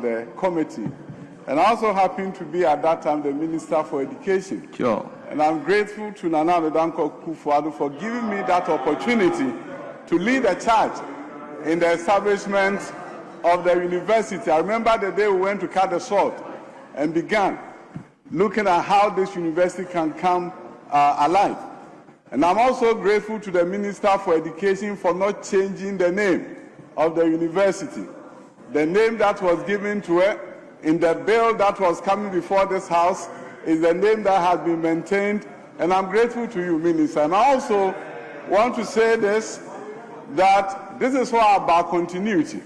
the committee. And I also happened to be at that time the Minister for Education. Sure. And I'm grateful to Nana Addo Kufuor for giving me that opportunity to lead a charge in the establishment of the university. I remember the day we went to cut the salt and began looking at how this university can come alive. And I'm also grateful to the Minister for Education for not changing the name of the university. The name that was given to it in the bill that was coming before this House is the name that has been maintained, and I'm grateful to you, Minister. And I also want to say this, that this is all about continuity.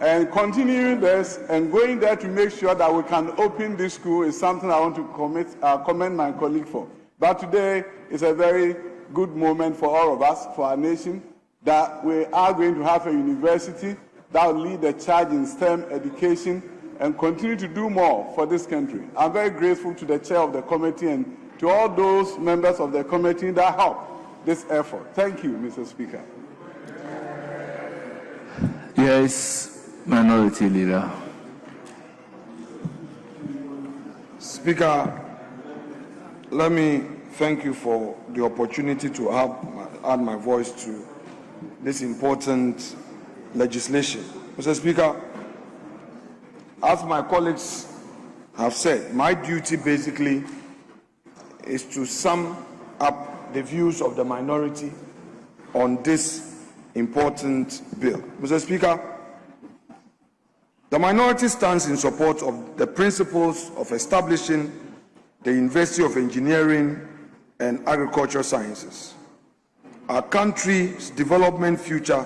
And continuing this and going there to make sure that we can open this school is something I want to commend my colleague for. But today is a very good moment for all of us, for our nation, that we are going to have a university that will lead the charge in STEM education and continue to do more for this country. I'm very grateful to the chair of the committee and to all those members of the committee that helped this effort. Thank you, Mr. Speaker. Yes, Minority Leader. Speaker, let me thank you for the opportunity to add my voice to this important legislation. Mr. Speaker, as my colleagues have said, my duty basically is to sum up the views of the minority on this important bill. Mr. Speaker, the minority stands in support of the principles of establishing the University of Engineering and Agricultural Sciences. Our country's development future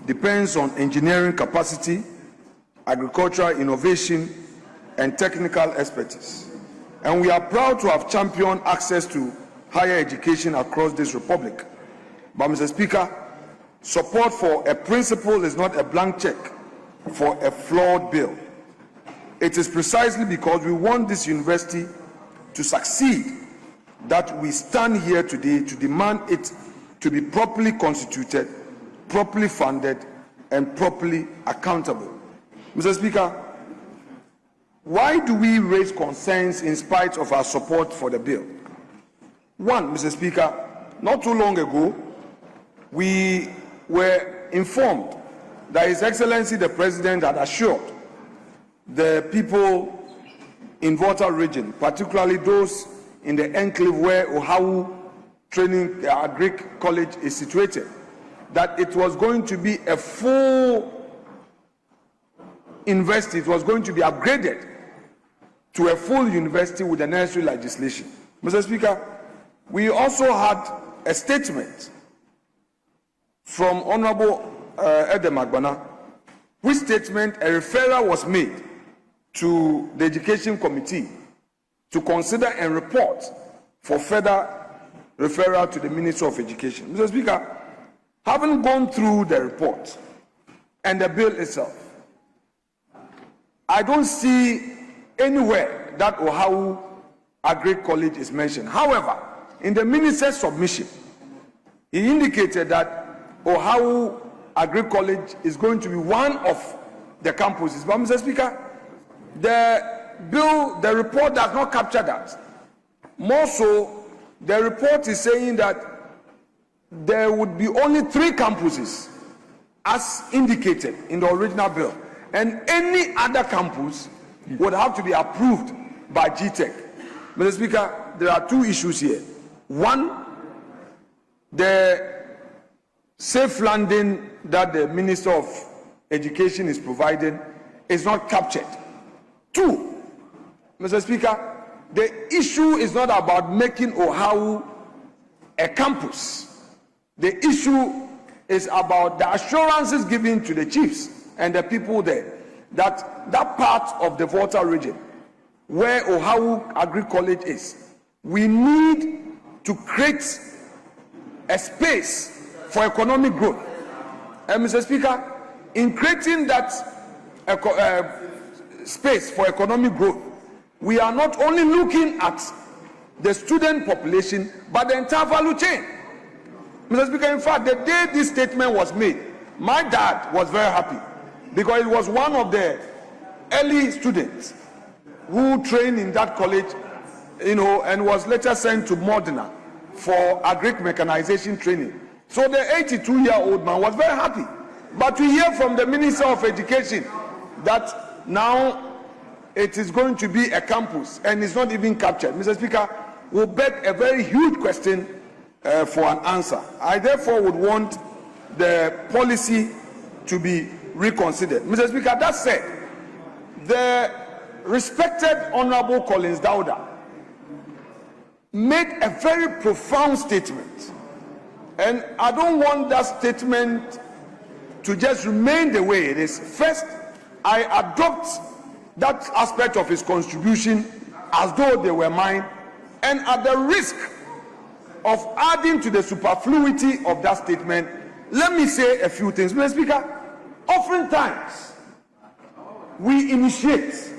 depends on engineering capacity, agricultural innovation, and technical expertise. And we are proud to have championed access to higher education across this republic. But, Mr. Speaker, support for a principle is not a blank check for a flawed bill. It is precisely because we want this university to succeed that we stand here today to demand it to be properly constituted, properly funded, and properly accountable. Mr. Speaker, why do we raise concerns in spite of our support for the bill? One, Mr. Speaker, not too long ago, we were informed that His Excellency the President had assured the people in Volta region, particularly those in the enclave where Ohawu Agric College is situated, that it was going to be a full university. It was going to be upgraded to a full university with the necessary legislation. Mr. Speaker, we also had a statement from Honorable Edem Agbana, which statement a referral was made to the Education Committee to consider and report for further referral to the Ministry of Education. Mr. Speaker, having gone through the report and the bill itself, I don't see anywhere that Ohawu Agric College is mentioned. However, in the minister's submission, he indicated that Ohawu Agric College is going to be one of the campuses. But, Mr. Speaker, the report does not capture that. More so, the report is saying that there would be only 3 campuses as indicated in the original bill, and any other campus would have to be approved by GTEC. Mr. Speaker, there are 2 issues here. One, the safe landing that the Minister of Education is providing is not captured. 2, Mr. Speaker, the issue is not about making Ohawu a campus. The issue is about the assurances given to the chiefs and the people there that that part of the Volta region where Ohawu Agric College is, we need to create a space for economic growth. And Mr. Speaker, in creating that space for economic growth, we are not only looking at the student population, but the entire value chain. Mr. Speaker, in fact, the day this statement was made, my dad was very happy because it was one of the early student who trained in that college, and was later sent to Modena for Agric mechanization training. So the 82-year-old man was very happy. But we hear from the Minister of Education that now it is going to be a campus and it's not even captured. Mr. Speaker, will beg a very huge question for an answer. I therefore would want the policy to be reconsidered. Mr. Speaker, that said, the respected Honorable Collins Dauda made a very profound statement, and I don't want that statement to just remain the way it is. First, I adopt that aspect of his contribution as though they were mine, and at the risk of adding to the superfluity of that statement, let me say a few things. Mr. Speaker, oftentimes we initiate,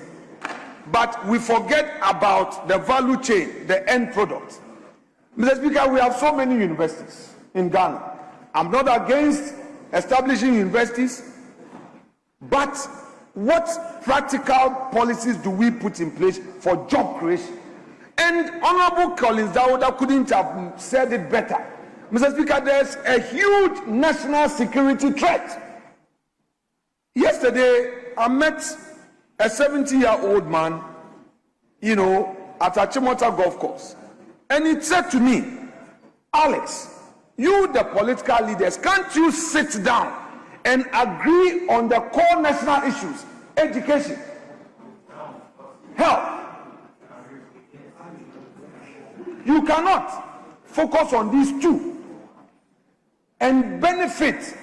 but we forget about the value chain, the end product. Mr. Speaker, we have so many universities in Ghana. I'm not against establishing universities, but what practical policies do we put in place for job creation? And Honorable Collins Dauda couldn't have said it better. Mr. Speaker, there's a huge national security threat. Yesterday, I met a 70-year-old man, at Achimota Golf Course. And he said to me, Alex, you the political leaders, can't you sit down and agree on the core national issues? Education, health. You cannot focus on these two and benefit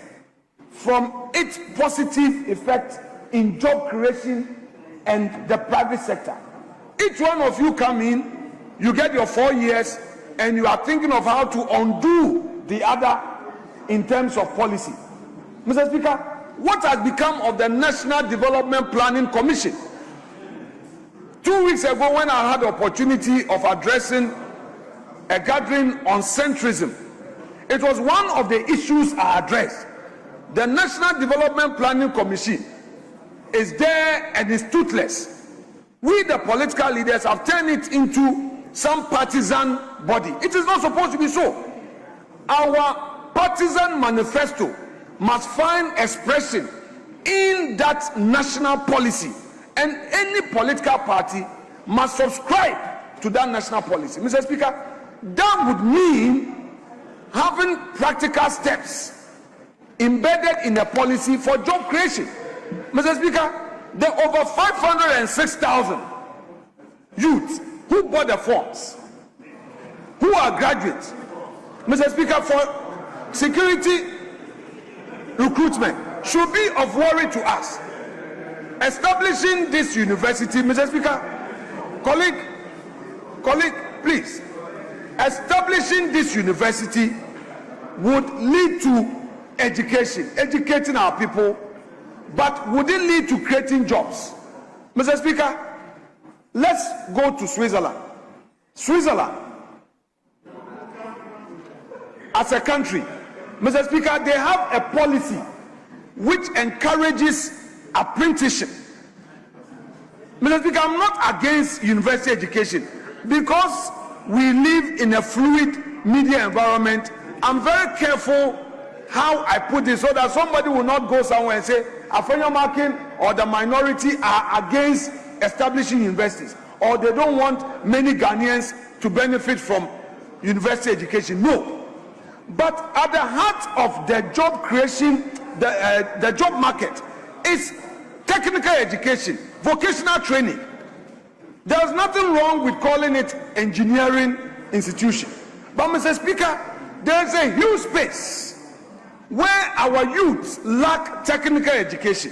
from its positive effect in job creation and the private sector. Each one of you come in, you get your 4 years, and you are thinking of how to undo the other in terms of policy. Mr. Speaker, what has become of the National Development Planning Commission? 2 weeks ago, when I had the opportunity of addressing a gathering on centrism, it was one of the issues I addressed. The National Development Planning Commission is there and is toothless. We, the political leaders, have turned it into some partisan body. It is not supposed to be so. Our partisan manifesto must find expression in that national policy, and any political party must subscribe to that national policy. Mr. Speaker, that would mean having practical steps embedded in a policy for job creation. Mr. Speaker, the over 506,000 youths who bought the forms, who are graduates, Mr. Speaker, for security recruitment should be of worry to us. Establishing this university, Mr. Speaker, colleague, please, establishing this university would lead to educating our people, but would it lead to creating jobs? Mr. Speaker, let's go to Switzerland. Switzerland, as a country, Mr. Speaker, they have a policy which encourages apprenticeship. Mr. Speaker, I'm not against university education, because we live in a fluid media environment. I'm very careful how I put this so that somebody will not go somewhere and say Afenyo Markin or the minority are against establishing universities, or they don't want many Ghanaians to benefit from university education. No. But at the heart of the job creation, the job market, is technical education, vocational training. There's nothing wrong with calling it engineering institution. But Mr. Speaker, there's a huge space where our youths lack technical education.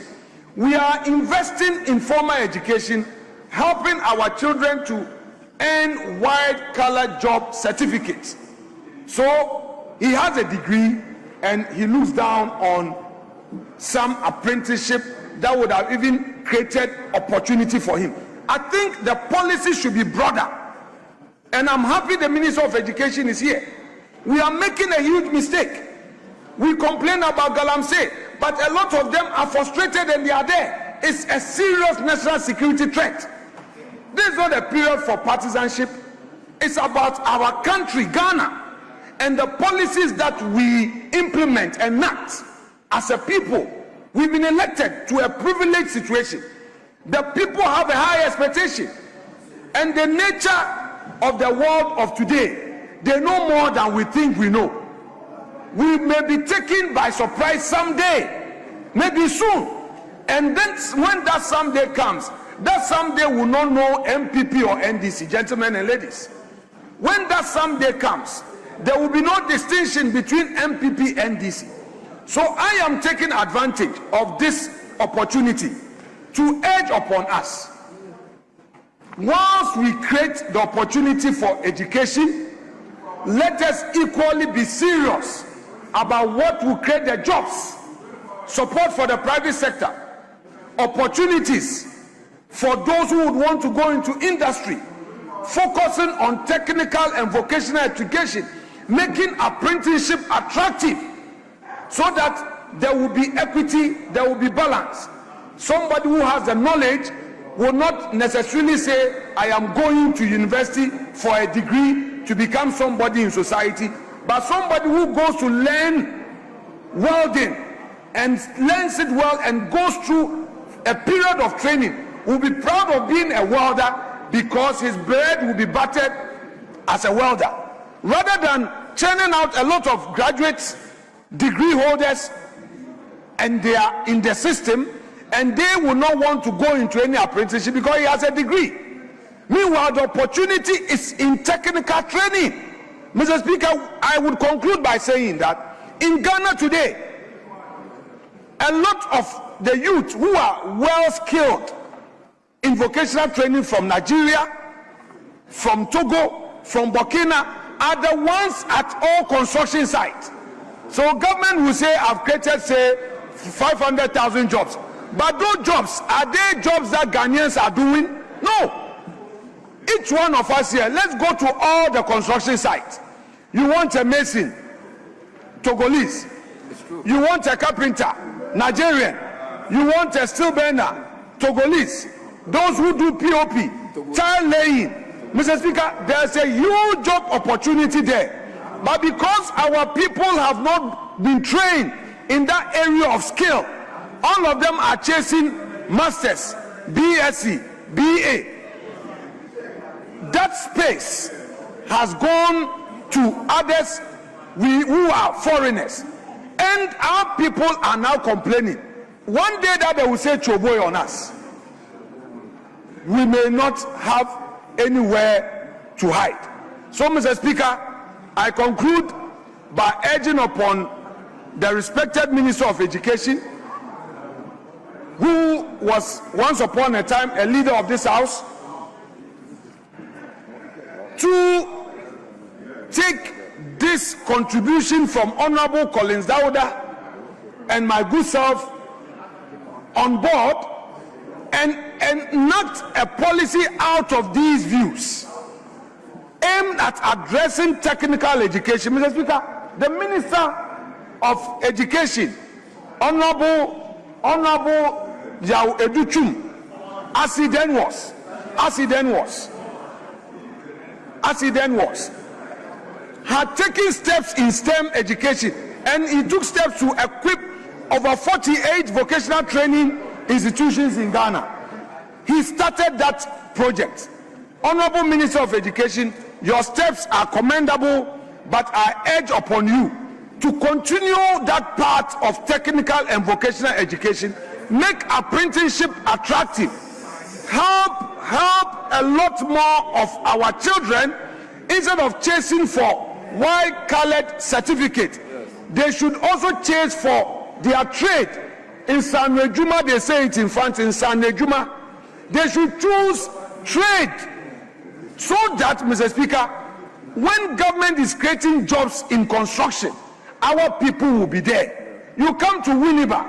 We are investing in formal education, helping our children to earn white-collar job certificates. So he has a degree and he looks down on some apprenticeship that would have even created opportunity for him. I think the policy should be broader, and I'm happy the Minister of Education is here. We are making a huge mistake. We complain about Galamsey, but a lot of them are frustrated and they are there. is a serious national security threat. This is not a period for partisanship. It's about our country, Ghana, and the policies that we implement and enact as a people. We've been elected to a privileged situation. The people have a high expectation. And the nature of the world of today, they know more than we think we know. We may be taken by surprise someday, maybe soon. And then when that someday comes, that someday will not know NPP or NDC, gentlemen and ladies. When that someday comes, there will be no distinction between NPP and NDC. So I am taking advantage of this opportunity to urge upon us. Once we create the opportunity for education, let us equally be serious about what will create the jobs, support for the private sector, opportunities for those who would want to go into industry, focusing on technical and vocational education, making apprenticeship attractive so that there will be equity, there will be balance. Somebody who has the knowledge will not necessarily say, I am going to university for a degree to become somebody in society, but somebody who goes to learn welding and learns it well and goes through a period of training will be proud of being a welder because his bread will be buttered as a welder, rather than churning out a lot of graduates, degree holders, and they are in the system and they will not want to go into any apprenticeship because he has a degree. Meanwhile, the opportunity is in technical training. Mr. Speaker, I would conclude by saying that in Ghana today, a lot of the youth who are well skilled in vocational training from Nigeria, from Togo, from Burkina, are the ones at all construction sites. So government will say, I've created, say, 500,000 jobs. But those jobs, are they jobs that Ghanaians are doing? No. Each one of us here, let's go to all the construction sites. You want a mason, Togolese. You want a carpenter, Nigerian. You want a steel bender, Togolese. Those who do POP, tile laying. Mr. Speaker, there's a huge job opportunity there. But because our people have not been trained in that area of skill, all of them are chasing masters, BSc, BA. That space has gone to others who are foreigners. And our people are now complaining. One day that they will say Choboy on us, we may not have anywhere to hide. So, Mr. Speaker, I conclude by urging upon the respected Minister of Education, who was once upon a time a leader of this House, to take this contribution from Honorable Collins Dauda and my good self on board and enact a policy out of these views aimed at addressing technical education. Mr. Speaker, the Minister of Education, Honorable Yao Educhum, as he then was, had taken steps in STEM education, and he took steps to equip over 48 vocational training institutions in Ghana. He started that project. Honorable Minister of Education, your steps are commendable, but I urge upon you to continue that part of technical and vocational education, make apprenticeship attractive, help a lot more of our children. Instead of chasing for white-colored certificate, they should also chase for their trade. In Sanrejuma, they say it in France, in Sanrejuma, they should choose trade so that, Mr. Speaker, when government is creating jobs in construction, our people will be there. You come to Winneba,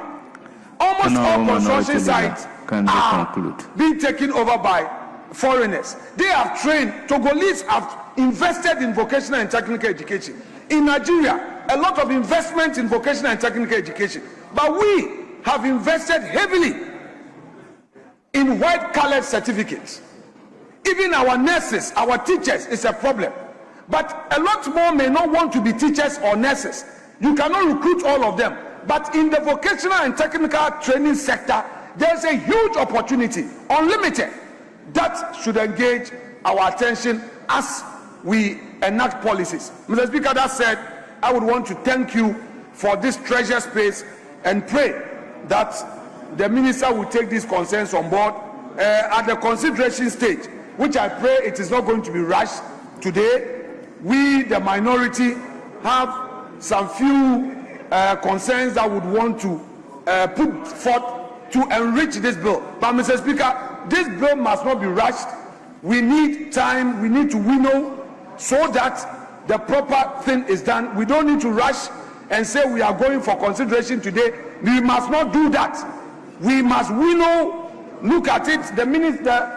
almost all construction sites are being taken over by foreigners. They have trained. Togolese have invested in vocational and technical education. In Nigeria, a lot of investment in vocational and technical education. But we have invested heavily in white-colored certificates. Even our nurses, our teachers is a problem. But a lot more may not want to be teachers or nurses. You cannot recruit all of them. But in the vocational and technical training sector, there's a huge opportunity, unlimited, that should engage our attention as we enact policies. Mr. Speaker, that said, I would want to thank you for this treasure space and pray that the minister will take these concerns on board at the consideration stage, which I pray it is not going to be rushed today. We, the minority, have some few concerns that would want to put forth to enrich this bill. But Mr. Speaker, this bill must not be rushed. We need time, we need to winnow so that the proper thing is done. We don't need to rush and say we are going for consideration today. We must not do that. We must winnow, look at it. The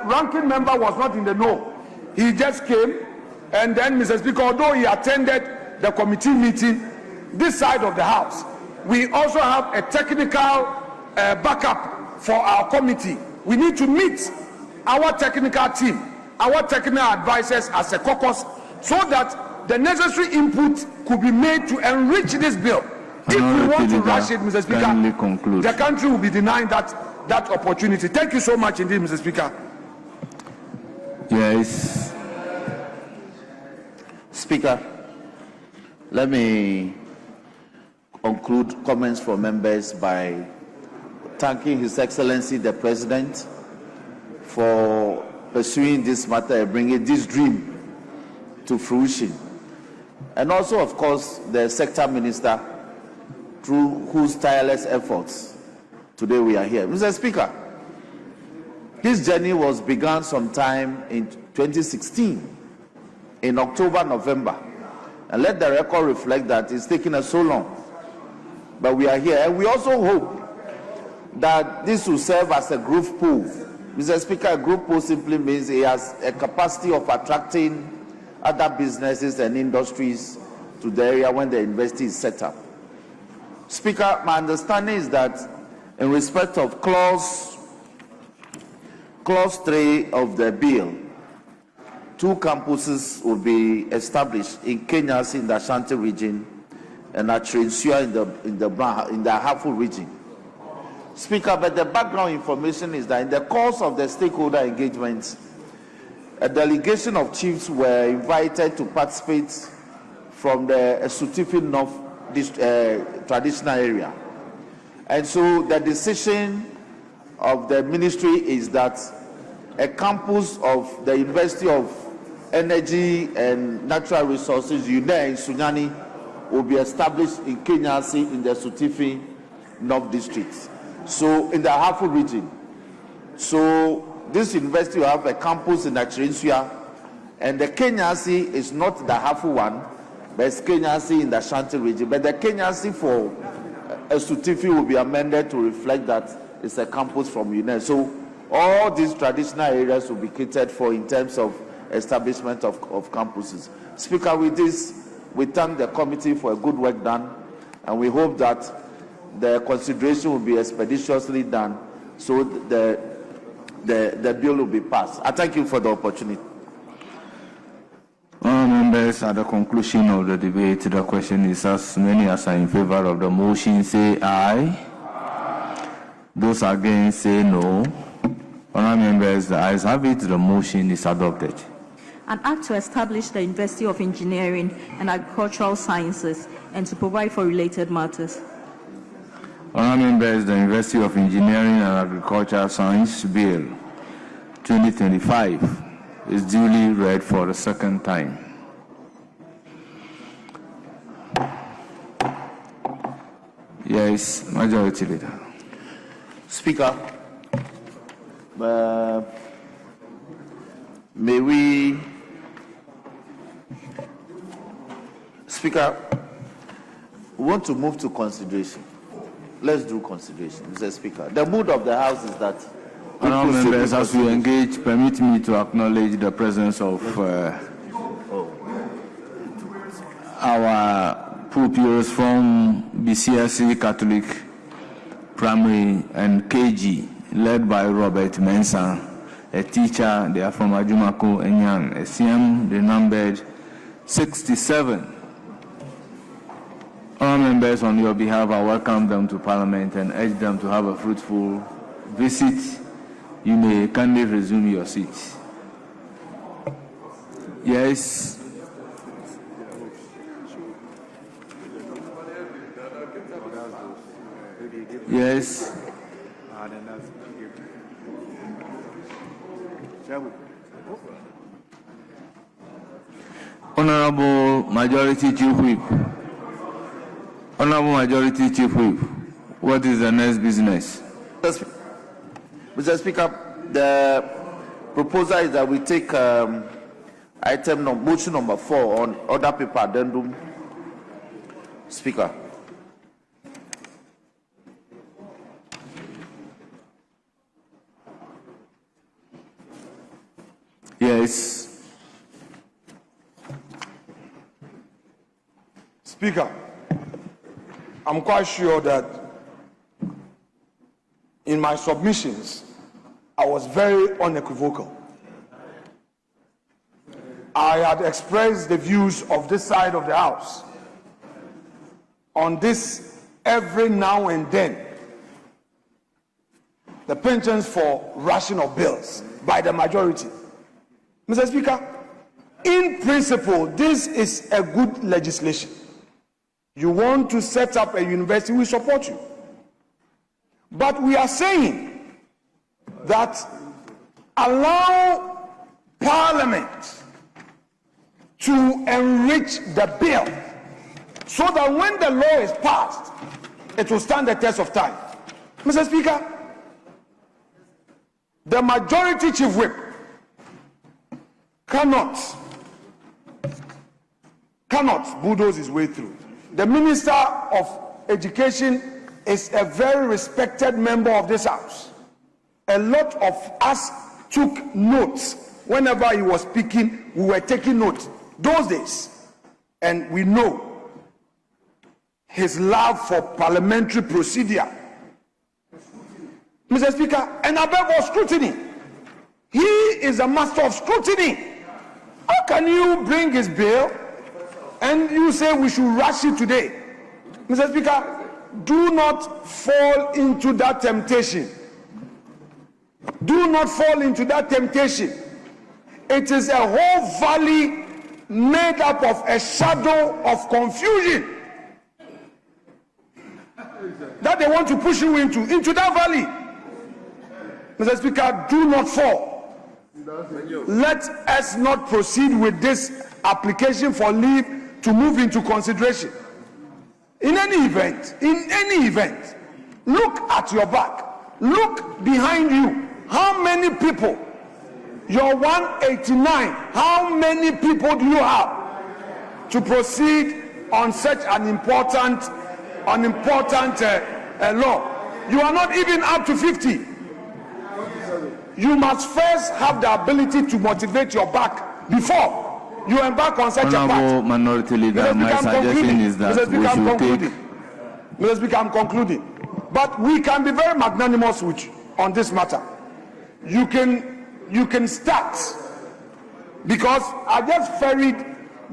ranking member was not in the know. He just came, and then Mr. Speaker, although he attended the committee meeting this side of the house, we also have a technical backup for our committee. We need to meet our technical team, our technical advisors as a caucus, so that the necessary input could be made to enrich this bill. If we want to rush it, Mr. Speaker, the country will be denying that opportunity. Thank you so much indeed, Mr. Speaker. Yes. Speaker, let me conclude comments from members by thanking His Excellency the President for pursuing this matter and bringing this dream to fruition. And also, of course, the sector minister, through whose tireless efforts today we are here. Mr. Speaker, this journey was begun sometime in 2016, in October, November. And let the record reflect that it's taken us so long. But we are here, and we also hope that this will serve as a growth pool. Mr. Speaker, a growth pool simply means it has a capacity of attracting other businesses and industries to the area when the university is set up. Speaker, my understanding is that in respect of clause 3 of the bill, 2 campuses will be established in Kenyasi in the Ashanti region and at Trinsua in the Hafu region. Speaker, but the background information is that in the course of the stakeholder engagement, a delegation of chiefs were invited to participate from the Sutifi North traditional area. And so the decision of the ministry is that a campus of the University of Energy and Natural Resources, UNE in Sunyani, will be established in Kenyasi in the Sutifi North District. So in the Hafu region. So this university will have a campus in Trinsua, and the Kenyasi is not the Hafu one, but it's Kenyasi in the Ashanti region. But the Kenyasi for Sutifi will be amended to reflect that it's a campus from UNE. So all these traditional areas will be catered for in terms of establishment of campuses. Speaker, with this, we thank the committee for a good work done, and we hope that the consideration will be expeditiously done so the bill will be passed. I thank you for the opportunity. Members, at the conclusion of the debate, the question is as many as are in favor of the motion say aye. Those against say no. Honourable members, the ayes have it, the motion is adopted. An act to establish the University of Engineering and Agricultural Sciences and to provide for related matters. Honourable members, the University of Engineering and Agricultural Science Bill 2025 is duly read for the second time. Yes, Majority Leader. Speaker, may we, Speaker, we want to move to consideration. Let's do consideration, Mr. Speaker. The mood of the House is that... Honourable members, as we engage, permit me to acknowledge the presence of our pupils from BCSC Catholic Primary and KG led by Robert Mensah, a teacher. They are from Ajumako Enyang. SCM, they numbered 67. All members, on your behalf, I welcome them to Parliament and urge them to have a fruitful visit. You may kindly resume your seats. Yes. Yes. Honorable Majority Chief Whip. Honorable Majority Chief Whip, what is the next business? Mr. Speaker, the proposal is that we take motion number 4 on order paper addendum. Speaker. Yes. Speaker, I'm quite sure that in my submissions, I was very unequivocal. I had expressed the views of this side of the House on this every now and then. The pensions for ration of bills by the majority. Mr. Speaker, in principle, this is a good legislation. You want to set up a university, we support you. But we are saying that allow Parliament to enrich the bill so that when the law is passed, it will stand the test of time. Mr. Speaker, the Majority Chief Whip cannot bulldoze his way through. The Minister of Education is a very respected member of this House. A lot of us took notes. Whenever he was speaking, we were taking notes those days. And we know his love for parliamentary procedure. Mr. Speaker, and above all, scrutiny. He is a master of scrutiny. How can you bring his bill and you say we should rush it today? Mr. Speaker, do not fall into that temptation. Do not fall into that temptation. It is a whole valley made up of a shadow of confusion that they want to push you into that valley. Mr. Speaker, do not fall. Let us not proceed with this application for leave to move into consideration. In any event, look at your back. Look behind you. How many people? You're 189. How many people do you have to proceed on such an important law? You are not even up to 50. You must first have the ability to motivate your back before you embark on such a path. Minority Leader, my suggestion is that we should take... Mr. Speaker, I'm concluding. But we can be very magnanimous with you on this matter. You can start, because I just ferried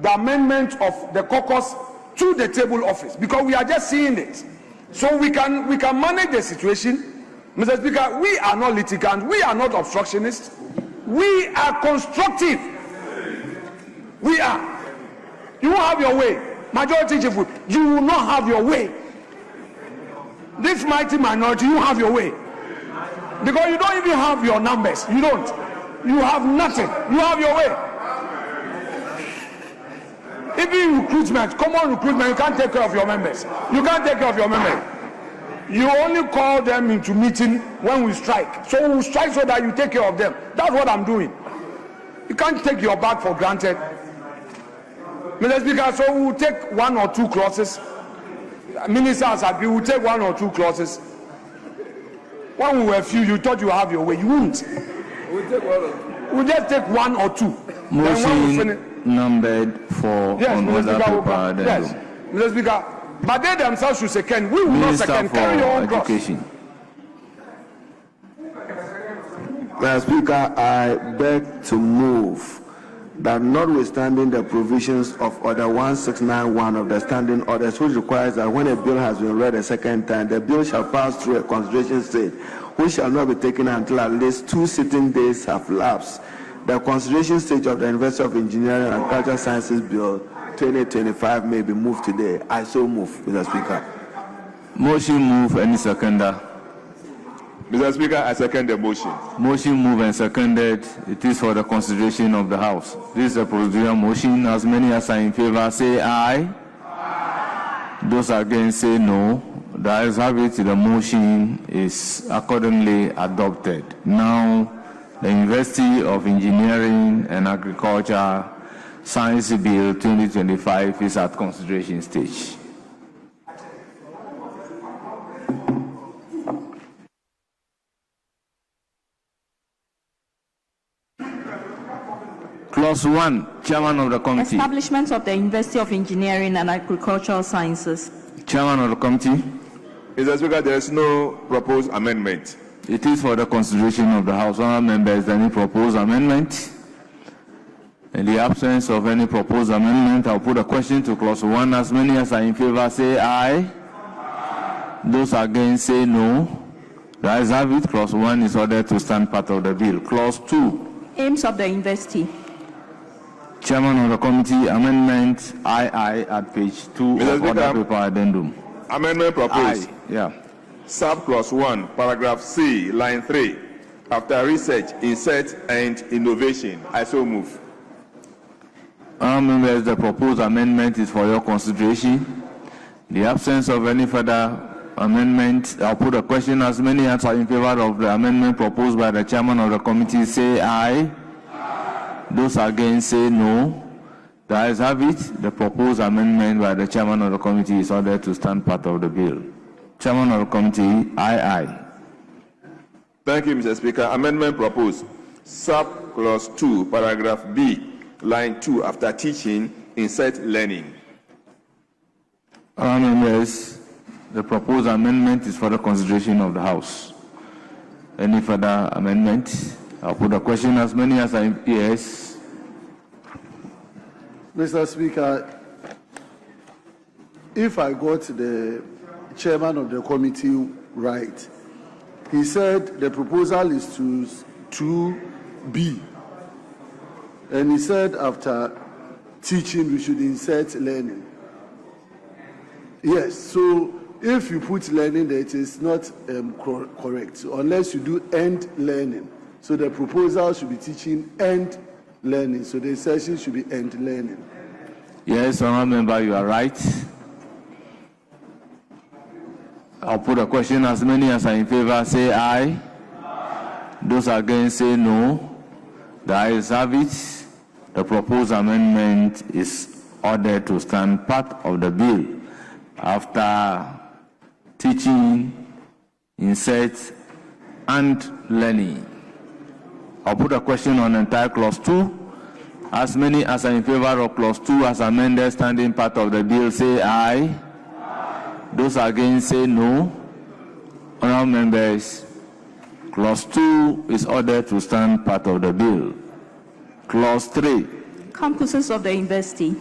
the amendment of the caucus to the table office because we are just seeing it. So we can manage the situation. Mr. Speaker, we are not litigants, we are not obstructionists, we are constructive. We are. You won't have your way. Majority Chief Whip, you will not have your way. This mighty minority, you have your way. Because you don't even have your numbers. You don't. You have nothing. You have your way. Even recruitment, common recruitment, you can't take care of your members. You can't take care of your members. You only call them into meeting when we strike. So we strike so that you take care of them. That's what I'm doing. You can't take your back for granted. Mr. Speaker, so we will take 1 or 2 clauses. Ministers agree, we'll take 1 or 2 clauses. When we were few, you thought you have your way. You won't. We'll just take 1 or 2. Motion numbered for yes, on order paper. Yes, Mr. Speaker. But they themselves should second. We will Minister not second. Carry your own cross. Education. Mr. Speaker, I beg to move that notwithstanding the provisions of Order 1691 of the Standing Orders, which requires that when a bill has been read a second time, the bill shall pass through a consideration stage, which shall not be taken until at least 2 sitting days have lapsed. The consideration stage of the University of Engineering and Agricultural Sciences Bill 2025 may be moved today. I so move, Mr. Speaker. Motion move. Any seconder? Mr. Speaker, I second the motion. Motion moved and seconded. It is for the consideration of the House. This is a procedural motion. As many as are in favor say aye. Those against say no. The ayes have it. The motion is accordingly adopted. Now, the University of Engineering and Agriculture Science Bill 2025 is at consideration stage. Clause 1, Chairman of the Committee. Establishment of the University of Engineering and Agricultural Sciences. Chairman of the Committee. Mr. Speaker, there is no proposed amendment. It is for the consideration of the House. Honourable members, any proposed amendment? In the absence of any proposed amendment, I'll put a question to Clause 1. As many as are in favor say aye. Those against say no. The ayes have it. Clause 1 is ordered to stand part of the bill. Clause 2. Aims of the University. Chairman of the Committee, amendment II at page 2 of order paper addendum. Amendment proposed. Aye. Yeah. Subclause 1, paragraph C, line 3. After research, insert and innovation. I so move. Members, the proposed amendment is for your consideration. In the absence of any further amendment, I'll put a question. As many as are in favor of the amendment proposed by the chairman of the committee say aye. Those against say no. The ayes have it. The proposed amendment by the chairman of the committee is ordered to stand part of the bill. Chairman of the committee, aye. Thank you, Mr. Speaker. Amendment proposed. Subclause 2, paragraph B, line 2. After teaching, insert learning. Members, the proposed amendment is for the consideration of the House. Any further amendment? I'll put a question. As many as are in yes. Mr. Speaker, if I got the chairman of the committee right, he said the proposal is to 2B. And he said after teaching, we should insert learning. Yes, so if you put learning there, it is not correct, unless you do end learning. So the proposal should be teaching and learning. So the session should be end learning. Yes, honourable member, you are right. I'll put a question. As many as are in favor say aye. Those against say no. The ayes have it. The proposed amendment is ordered to stand part of the bill. After teaching, insert, and learning. I'll put a question on entire clause 2. As many as are in favor of clause 2 as amended standing part of the bill say aye. Those against say no. Honourable members, clause 2 is ordered to stand part of the bill. Clause 3. Campuses of the University.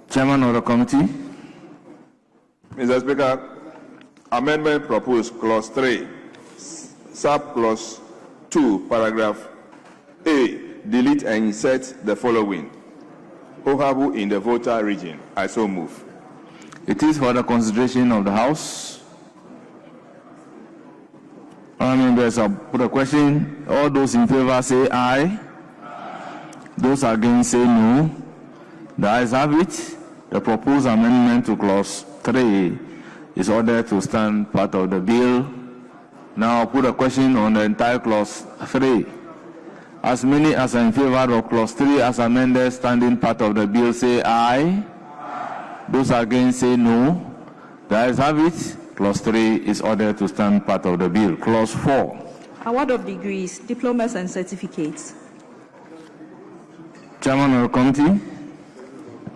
Chairman of the committee. Mr. Speaker, amendment proposed, clause 3, subclause 2, paragraph A, delete and insert the following. Ohabu in the Volta region. I so move. It is for the consideration of the House. Members, I'll put a question. All those in favor say aye. Those against say no. The ayes have it. The proposed amendment to clause 3 is ordered to stand part of the bill. Now I'll put a question on the entire clause 3. As many as are in favor of clause 3 as amended standing part of the bill say aye. Those against say no. The ayes have it. Clause 3 is ordered to stand part of the bill. Clause 4. Award of degrees, diplomas and certificates. Chairman of the committee.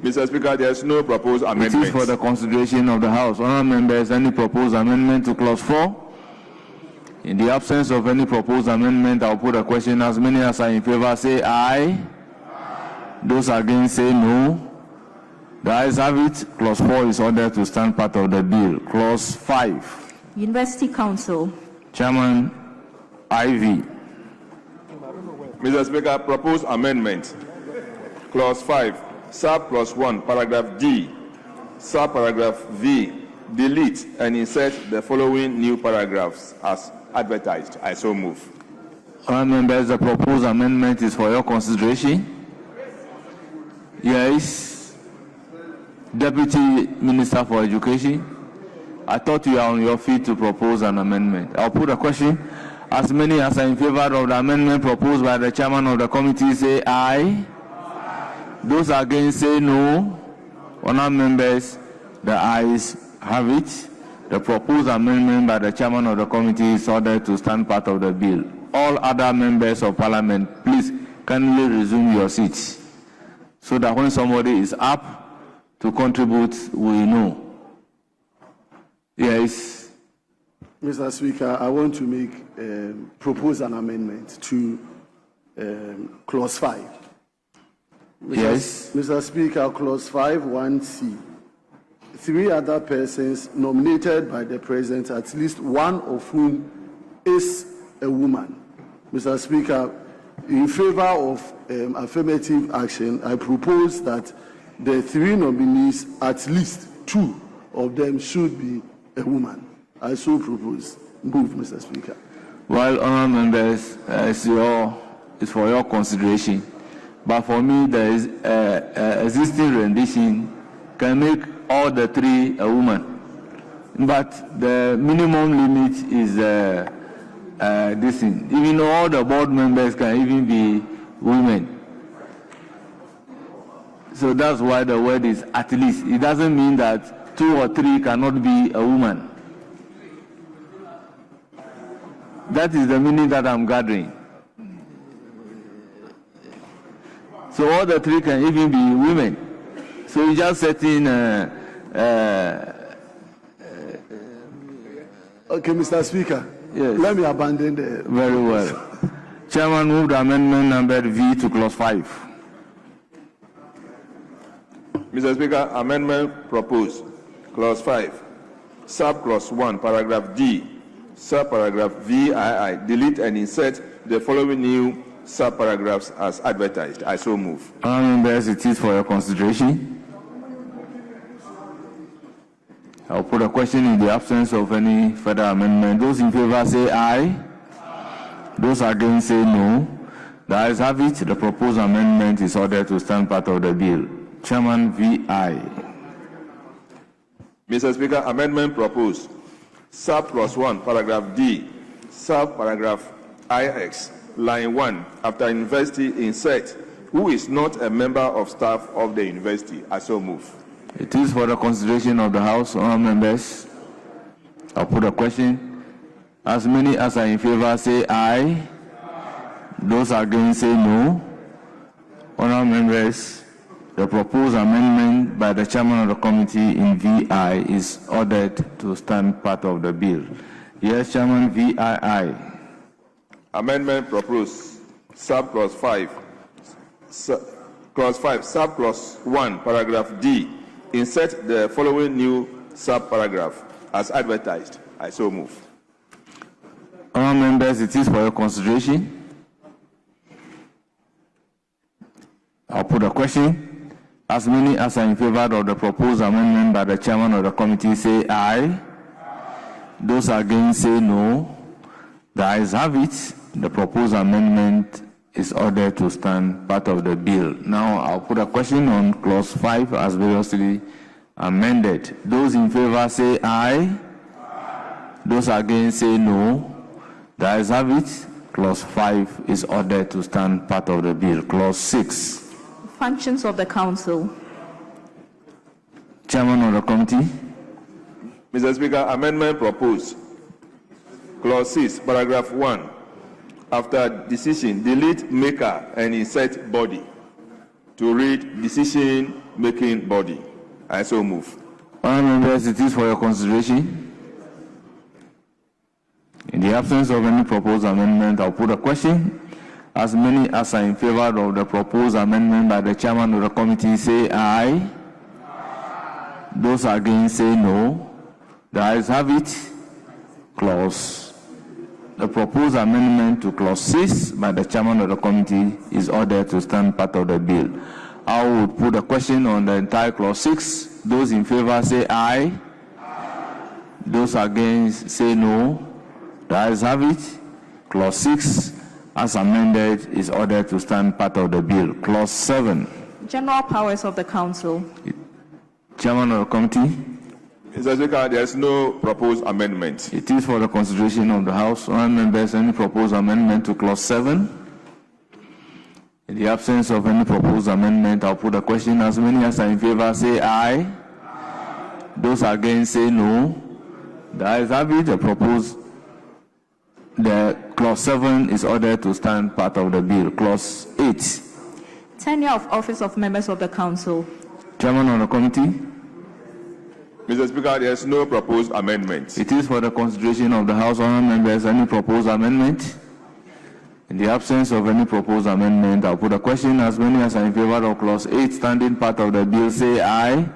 Mr. Speaker, there is no proposed amendment. It is for the consideration of the House. Honourable members, any proposed amendment to clause 4? In the absence of any proposed amendment, I'll put a question. As many as are in favor say aye. Those against say no. The ayes have it. Clause 4 is ordered to stand part of the bill. Clause 5. University Council. Chairman Ivy. Mr. Speaker, proposed amendment. Clause 5, sub-clause 1, paragraph D, sub-paragraph V, delete and insert the following new paragraphs as advertised. I so move. Honourable members, the proposed amendment is for your consideration. Yes. Deputy Minister for Education, I thought you are on your feet to propose an amendment. I'll put a question. As many as are in favor of the amendment proposed by the chairman of the committee say aye. Those against say no. Honourable members, the ayes have it. The proposed amendment by the chairman of the committee is ordered to stand part of the bill. All other members of parliament, please kindly resume your seats so that when somebody is up to contribute, we know. Yes. Mr. Speaker, I want to propose an amendment to clause 5. Yes. Mr. Speaker, clause 5, 1C. 3 other persons nominated by the president, at least one of whom is a woman. Mr. Speaker, in favor of affirmative action, I propose that the 3 nominees, at least 2 of them should be a woman. I so propose. Move, Mr. Speaker. Well, honourable members, it's for your consideration. But for me, there is existing rendition can make all the 3 a woman. But the minimum limit is this thing. Even all the board members can even be women. So that's why the word is at least. It doesn't mean that 2 or 3 cannot be a woman. That is the meaning that I'm gathering. So all the 3 can even be women. So you just set in. Okay, Mr. Speaker. Yes. Let me abandon the. Very well. Chairman moved amendment number V to clause 5. Mr. Speaker, amendment proposed. Clause 5, sub-clause 1, paragraph D, sub-paragraph VII, delete and insert the following new sub-paragraphs as advertised. I so move. Honourable members, it is for your consideration. I'll put a question in the absence of any further amendment. Those in favor say aye. Those against say no. The ayes have it. The proposed amendment is ordered to stand part of the bill. Chairman VI. Mr. Speaker, amendment proposed. Sub-clause 1, paragraph D, sub-paragraph IX, line 1, after university insert, who is not a member of staff of the university. I so move. It is for the consideration of the House. Honourable members, I'll put a question. As many as are in favor say aye. Those against say no. Honourable members, the proposed amendment by the chairman of the committee in VI is ordered to stand part of the bill. Yes, Chairman VII. Amendment proposed. Sub-clause 5. Clause 5, sub-clause 1, paragraph D. Insert the following new sub-paragraph as advertised. I so move. Honourable members, it is for your consideration. I'll put a question. As many as are in favor of the proposed amendment by the chairman of the committee say aye. Those against say no. The ayes have it. The proposed amendment is ordered to stand part of the bill. Now I'll put a question on clause 5 as variously amended. Those in favor say aye. Those against say no. The ayes have it. Clause 5 is ordered to stand part of the bill. Clause 6. Functions of the council. Chairman of the committee. Mr. Speaker, amendment proposed. Clause 6, paragraph 1. After decision, delete maker and insert body to read decision-making body. I so move. Honourable members, it is for your consideration. In the absence of any proposed amendment, I'll put a question. As many as are in favor of the proposed amendment by the chairman of the committee say aye. Those against say no. The ayes have it. The proposed amendment to clause 6 by the chairman of the committee is ordered to stand part of the bill. I will put a question on the entire clause 6. Those in favor say aye. Those against say no. The ayes have it. Clause 6, as amended, is ordered to stand part of the bill. Clause 7. General powers of the council. Chairman of the committee. Mr. Speaker, there is no proposed amendment. It is for the consideration of the House. Honourable members, any proposed amendment to clause 7? In the absence of any proposed amendment, I'll put a question. As many as are in favor say aye. Those against say no. The ayes have it. The clause 7 is ordered to stand part of the bill. Clause 8. Tenure of office of members of the council. Chairman of the committee. Mr. Speaker, there is no proposed amendment. It is for the consideration of the House. Honourable members, any proposed amendment? In the absence of any proposed amendment, I'll put a question. As many as are in favor of clause 8 standing part of the bill say aye.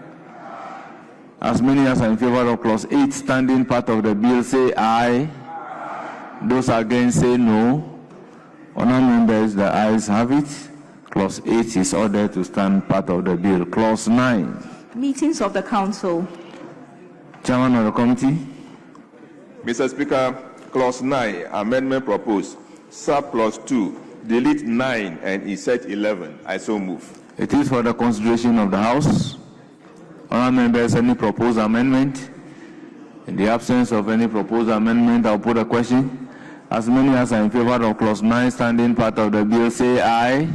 As many as are in favor of clause 8 standing part of the bill say aye. Those against say no. Honourable members, the ayes have it. Clause 8 is ordered to stand part of the bill. Clause 9. Meetings of the council. Chairman of the committee. Mr. Speaker, clause 9, amendment proposed. Subclause 2, delete 9 and insert 11. I so move. It is for the consideration of the House. Honourable members, any proposed amendment? In the absence of any proposed amendment, I'll put a question. As many as are in favor of clause 9 standing part of the bill say aye.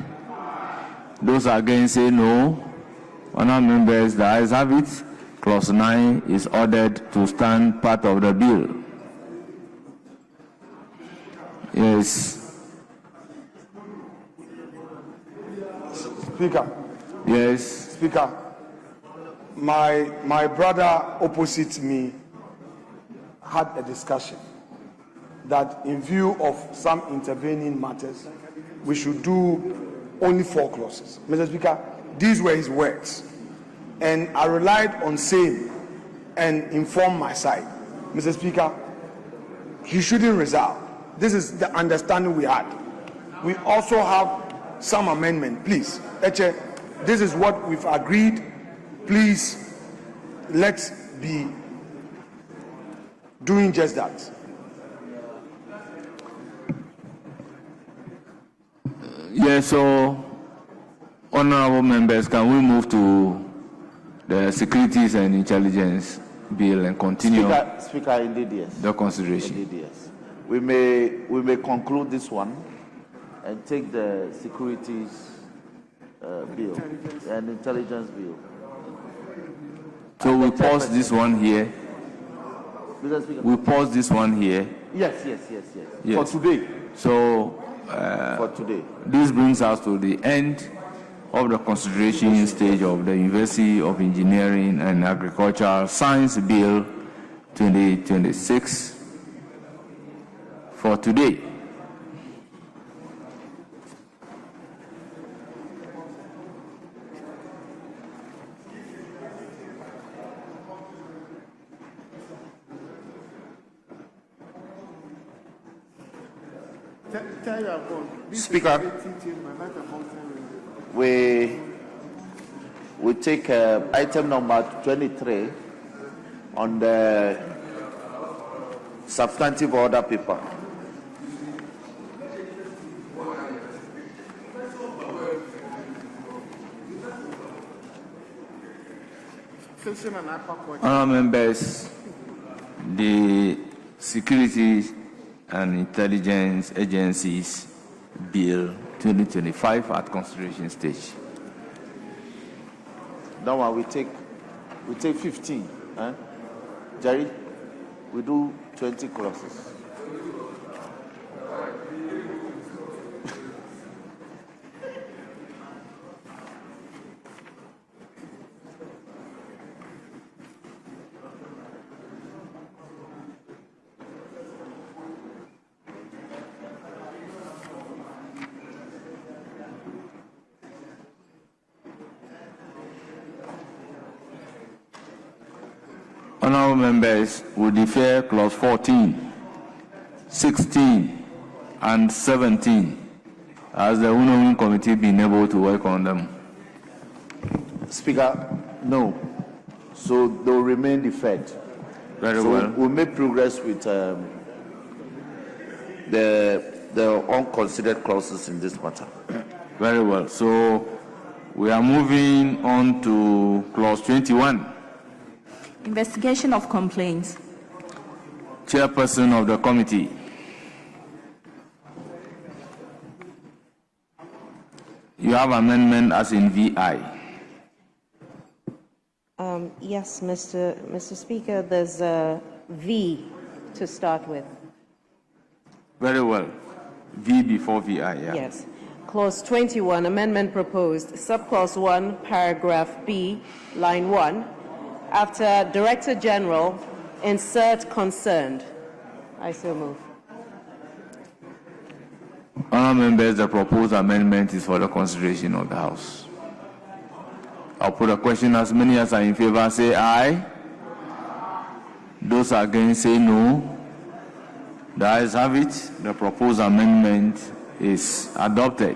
Those against say no. Honourable members, the ayes have it. Clause 9 is ordered to stand part of the bill. Yes. Speaker. Yes. Speaker, my brother opposite me had a discussion that in view of some intervening matters, we should do only 4 clauses. Mr. Speaker, these were his words, and I relied on same and informed my side. Mr. Speaker, he shouldn't resolve. This is the understanding we had. We also have some amendment. Please, Eche, this is what we've agreed. Please, let's be doing just that. Yes, so honorable members, can we move to the Securities and Intelligence Bill and continue? Speaker, indeed, yes. The consideration. Indeed, yes. We may conclude this one and take the Securities Bill and Intelligence Bill. So we pause this one here. Mr. Speaker. We pause this one here. Yes. Yes. For today. So For today. This brings us to the end of the consideration stage of the University of Engineering and Agricultural Science Bill 2026 for today. Speaker, we take item number 23 on the substantive order paper. Honourable members, the Security and Intelligence Agencies Bill 2025 at consideration stage. That one we take 15. Jerry, we do 20 clauses. Honorable members will defer clause 14, 16, and 17 as the Unowing Committee been able to work on them. Speaker, no. So they will remain deferred. Very So well. we'll make progress with the unconsidered clauses in this matter. Very well. So we are moving on to clause 21. Investigation of complaints. Chairperson of the committee. You have amendment as in VI. Yes, Mr. Speaker, there's a V to start with. Very well. V before VI, yeah. Yes. Clause 21, amendment proposed, subclause 1, paragraph B, line 1. After Director General, insert concerned. I so move. Honourable members, the proposed amendment is for the consideration of the House. I'll put a question. As many as are in favor say aye. Those against say no. The ayes have it. The proposed amendment is adopted.